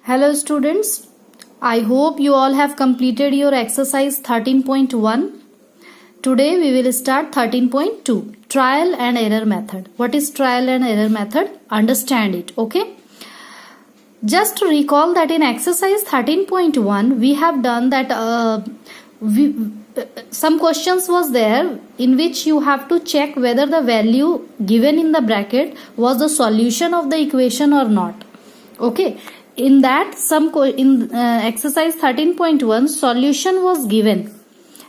Hello students, I hope you all have completed your exercise 13.1. Today we will start 13.2, trial and error method. What is trial and error method? Understand it, okay? Just to recall that in exercise 13.1 we have done that some questions was there in which you have to check whether the value given in the bracket was the solution of the equation or not. Okay. In that exercise 13.1 solution was given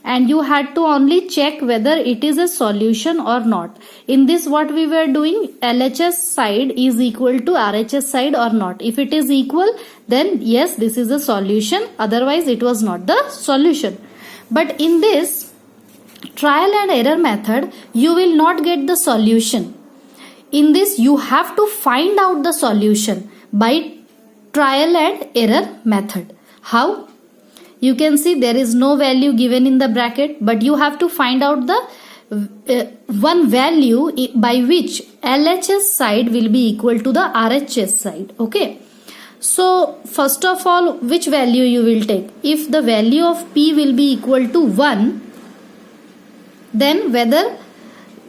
and you had to only check whether it is a solution or not. In this what we were doing, LHS side is equal to RHS side or not. If it is equal, then yes, this is a solution, otherwise it was not the solution. But in this trial and error method you will not get the solution. In this you have to find out the solution by trial and error method. How? You can see there is no value given in the bracket, but you have to find out the one value by which LHS side will be equal to the RHS side. Okay. So first of all, which value you will take? If the value of P will be equal to 1, then whether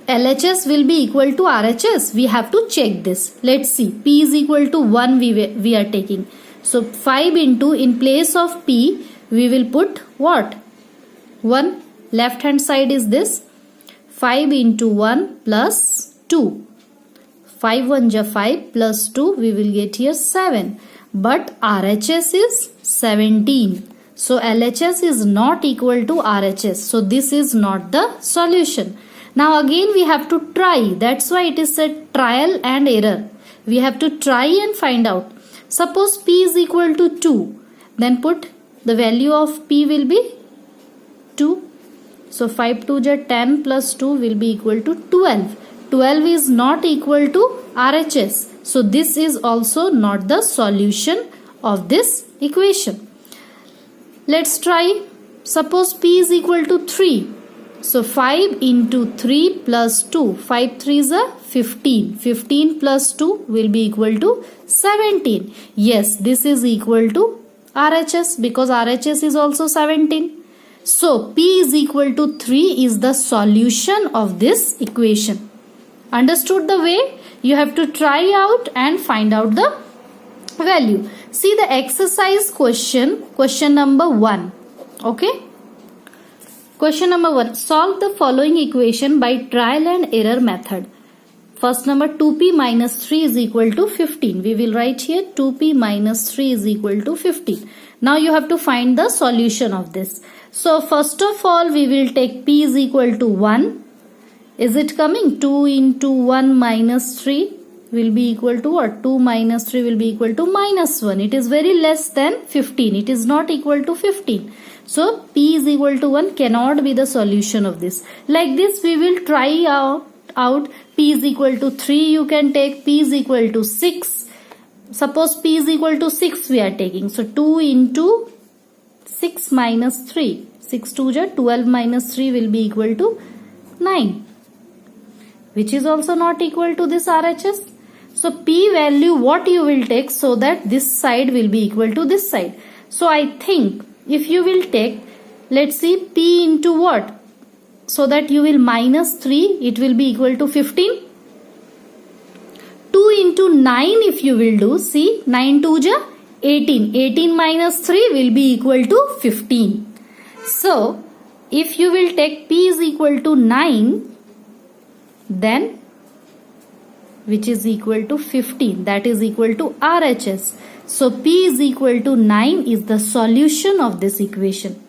LHS will be equal to RHS, we have to check this. Let's see, P is equal to 1 we are taking. So 5 into, in place of P, we will put what? 1. Left hand side is this. 5 into 1 plus 2. 5 1 ja 5 plus 2, we will get here 7. But RHS is 17. So LHS is not equal to RHS. So this is not the solution. Now again we have to try. That's why it is a trial and error. We have to try and find out. Suppose P is equal to 2. Then put the value of P will be 2. So 5 2 ja 10 plus 2 will be equal to 12. 12 is not equal to RHS. So this is also not the solution of this equation. Let's try. Suppose P is equal to 3. So 5 into 3 plus 2. 5 3 is a 15. 15 plus 2 will be equal to 17. Yes, this is equal to RHS because RHS is also 17. So P is equal to 3 is the solution of this equation. Understood the way? You have to try out and find out the value. See the exercise question number 1. Okay. Question number 1. Solve the following equation by trial and error method. First number, 2p minus 3 is equal to 15. We will write here 2p minus 3 is equal to 15. Now you have to find the solution of this. So first of all we will take p is equal to 1. Is it coming? 2 into 1 minus 3 will be equal to what? 2 minus 3 will be equal to minus 1. It is very less than 15. It is not equal to 15. So P is equal to 1 cannot be the solution of this. Like this we will try out P is equal to 3 you can take, P is equal to 6. Suppose P is equal to 6 we are taking. So 2 into 6 minus 3. 6 2 ja 12 minus 3 will be equal to 9. Which is also not equal to this RHS. So P value what you will take so that this side will be equal to this side. So I think if you will take, let's see, P into what? So that you will minus 3, it will be equal to 15. 2 into 9 if you will do, see, 9 2 ja 18. 18 minus 3 will be equal to 15. So, if you will take P is equal to 9, then which is equal to 15, that is equal to RHS. So P is equal to 9 is the solution of this equation.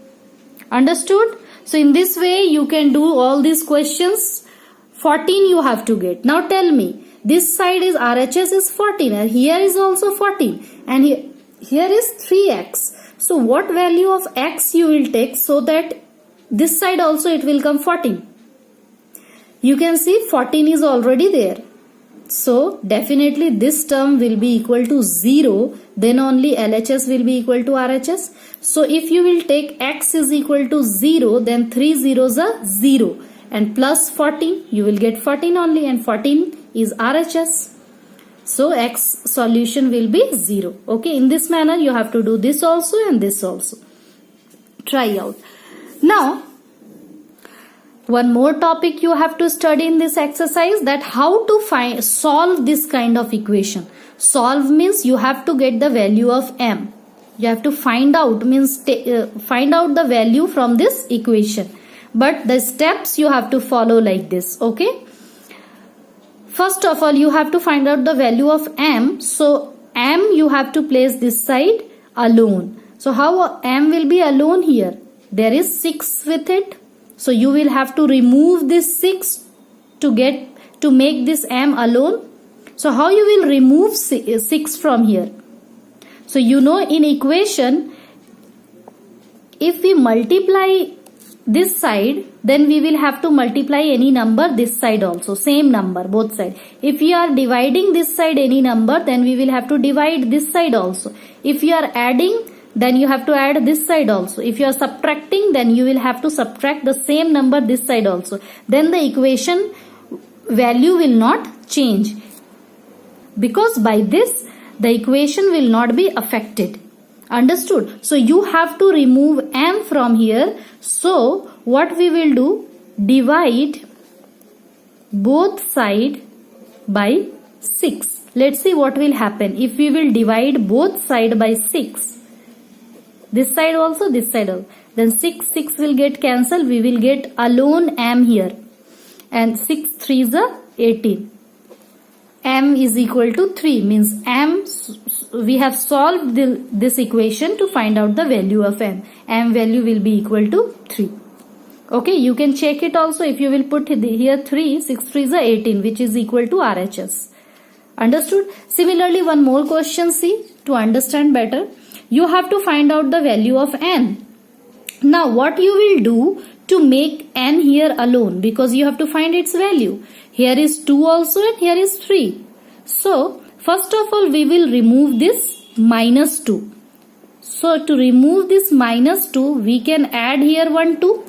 Understood? So in this way you can do all these questions. 14 you have to get. Now tell me, this side is RHS is 14 and here is also 14 and here is 3x. So what value of x you will take so that this side also it will come 14. You can see 14 is already there. So definitely this term will be equal to 0, then only LHS will be equal to RHS. So if you will take x is equal to 0, then 3 zeros are 0 and plus 14 you will get 14 only and 14 is RHS. So x solution will be 0. Okay, in this manner you have to do this also and this also. Try out. Now, one more topic you have to study in this exercise, that how to solve this kind of equation. Solve means you have to get the value of m. You have to find out, means find out the value from this equation. But the steps you have to follow like this. Okay. First of all, you have to find out the value of m. So m you have to place this side alone. So how m will be alone here? There is 6 with it. So you will have to remove this 6 to make this m alone. So how you will remove 6 from here? So you know, in equation, if we multiply this side, then we will have to multiply any number this side also, same number both sides. If we are dividing this side any number, then we will have to divide this side also. If you are adding, then you have to add this side also. If you are subtracting, then you will have to subtract the same number this side also. Then the equation value will not change, because by this the equation will not be affected. Understood? So you have to remove m from here. So what we will do? Divide both side by 6. Let's see what will happen if we will divide both side by 6. This side also, this side also. Then 6 will get cancelled. We will get alone m here. And 6 3s are 18. M is equal to 3, means m, we have solved this equation to find out the value of m. M value will be equal to 3. Okay, you can check it also. If you will put here 3, 6 3s are 18, which is equal to RHS. Understood? Similarly, one more question, see, to understand better. You have to find out the value of n. Now what you will do to make n here alone, because you have to find its value. Here is 2 also and here is 3. So first of all we will remove this minus 2. So to remove this minus 2, we can add here 1 2.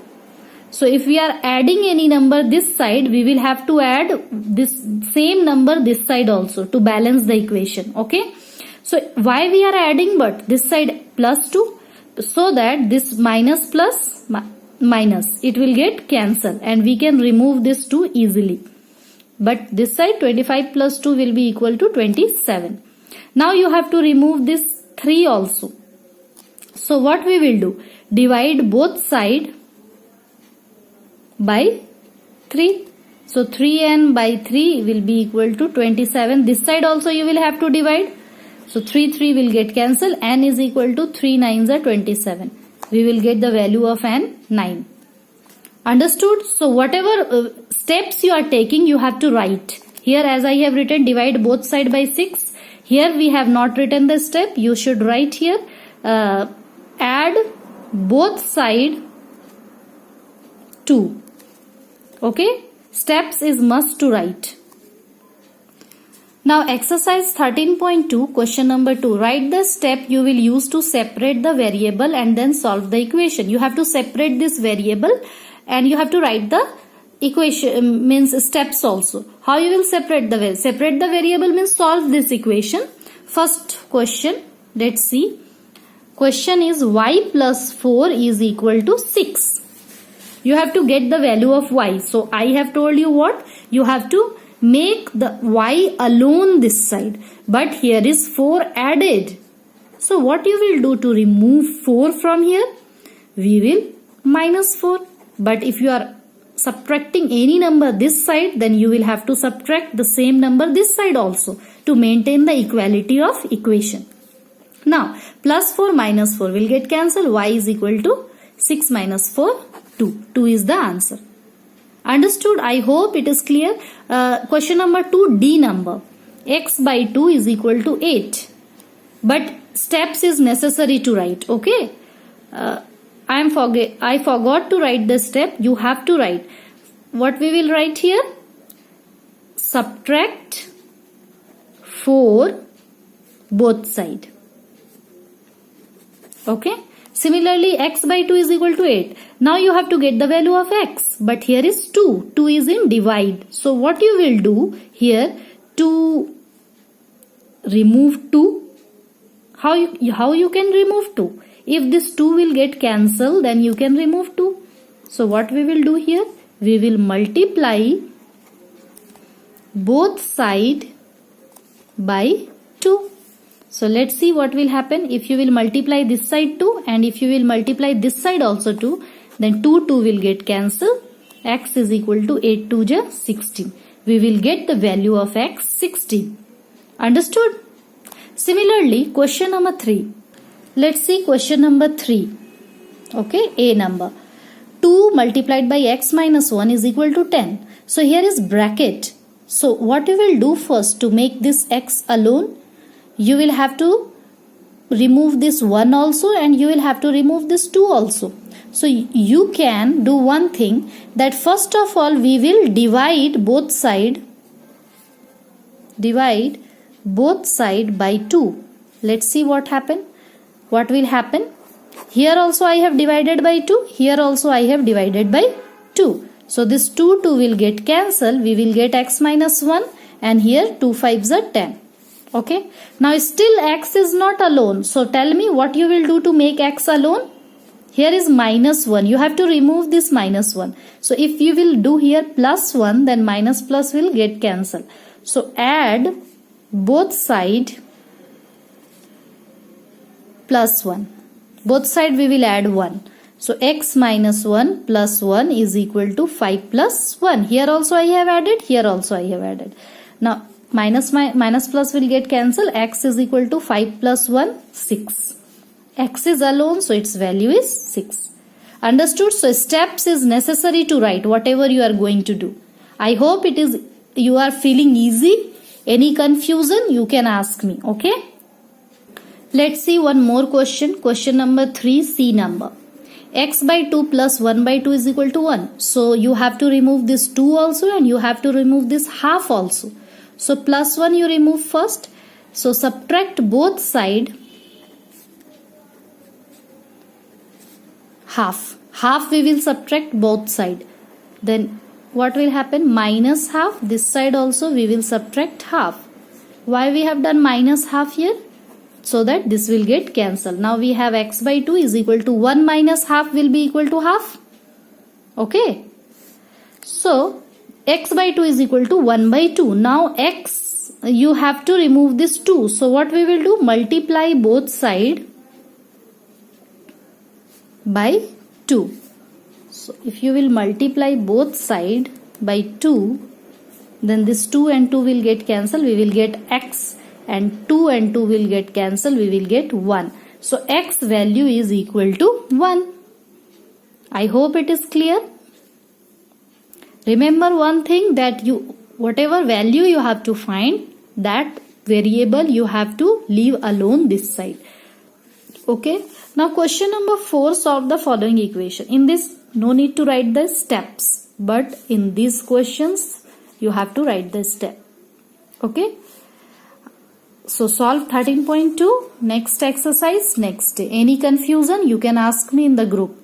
So if we are adding any number this side, we will have to add this same number this side also to balance the equation. Okay. So why we are adding, but this side plus 2, so that this minus plus minus, it will get cancelled and we can remove this 2 easily. But this side 25 plus 2 will be equal to 27. Now you have to remove this 3 also. So what we will do? Divide both side by 3. So 3n by 3 will be equal to 27. This side also you will have to divide. So 3 will get cancelled. N is equal to 3 9s are 27. We will get the value of n 9. Understood? So whatever steps you are taking, you have to write. Here as I have written, divide both side by 6. Here we have not written the step. You should write here. Add both side 2. Okay? Steps is must to write. Now exercise 13.2, question number 2. Write the step you will use to separate the variable and then solve the equation. You have to separate this variable and you have to write the equation, means steps also. How you will separate the variable? Separate the variable means solve this equation. First question, let's see. Question is y plus 4 is equal to 6. You have to get the value of y. So I have told you what? You have to make the y alone this side. But here is 4 added. So what you will do to remove 4 from here? We will minus 4. But if you are subtracting any number this side, then you will have to subtract the same number this side also to maintain the equality of equation. Now plus 4 minus 4 will get cancelled. Y is equal to 6 minus 4, 2. 2 is the answer. Understood? I hope it is clear. Question number 2, D number. X by 2 is equal to 8. But steps is necessary to write. Okay. I forgot to write the step. You have to write. What we will write here? Subtract 4 both side. Okay. Similarly, x by 2 is equal to 8. Now you have to get the value of x. But here is 2. 2 is in divide. So what you will do here, to remove 2. How you can remove 2? If this 2 will get cancelled, then you can remove 2. So what we will do here? We will multiply both side by 2. So let's see what will happen. If you will multiply this side 2 and if you will multiply this side also 2, then 2 will get cancelled. X is equal to 8 2 16. We will get the value of x 16. Understood? Similarly, question number 3. Let's see question number 3. Okay, A number. 2 multiplied by x minus 1 is equal to 10. So here is bracket. So what you will do first to make this x alone? You will have to remove this 1 also and you will have to remove this 2 also. So you can do one thing, that first of all we will divide both side by 2. Let's see what happen. What will happen? Here also I have divided by 2. Here also I have divided by 2. So this 2 will get cancelled. We will get x minus 1 and here 2 5s are 10. Okay. Now still x is not alone. So tell me what you will do to make x alone. Here is minus 1. You have to remove this minus 1. So if you will do here plus 1, then minus plus will get cancelled. So add both side plus 1. Both side we will add 1. So x minus 1 plus 1 is equal to 5 plus 1. Here also I have added. Here also I have added. Now minus plus will get cancelled. X is equal to 5 plus 1, 6. X is alone, so its value is 6. Understood? So steps is necessary to write whatever you are going to do. I hope you are feeling easy. Any confusion you can ask me. Okay. Let's see one more question. Question number 3, C number. X by 2 plus 1 by 2 is equal to 1. So you have to remove this 2 also and you have to remove this half also. So plus 1 you remove first. So subtract both side half. Half we will subtract both side. Then what will happen? Minus half. This side also we will subtract half. Why we have done minus half here? So that this will get cancelled. Now we have x by 2 is equal to 1 minus half will be equal to half. Okay. So x by 2 is equal to 1 by 2. Now x, you have to remove this 2. So what we will do? Multiply both side by 2. So if you will multiply both side by 2, then this 2 and 2 will get cancelled. We will get x and 2 and 2 will get cancelled. We will get 1. So x value is equal to 1. I hope it is clear. Remember one thing, that whatever value you have to find, that variable you have to leave alone this side. Okay. Now question number 4, solve the following equation. In this, no need to write the steps, but in these questions you have to write the step. Okay. So solve 13.2. Next exercise next day. Any confusion you can ask me in the group.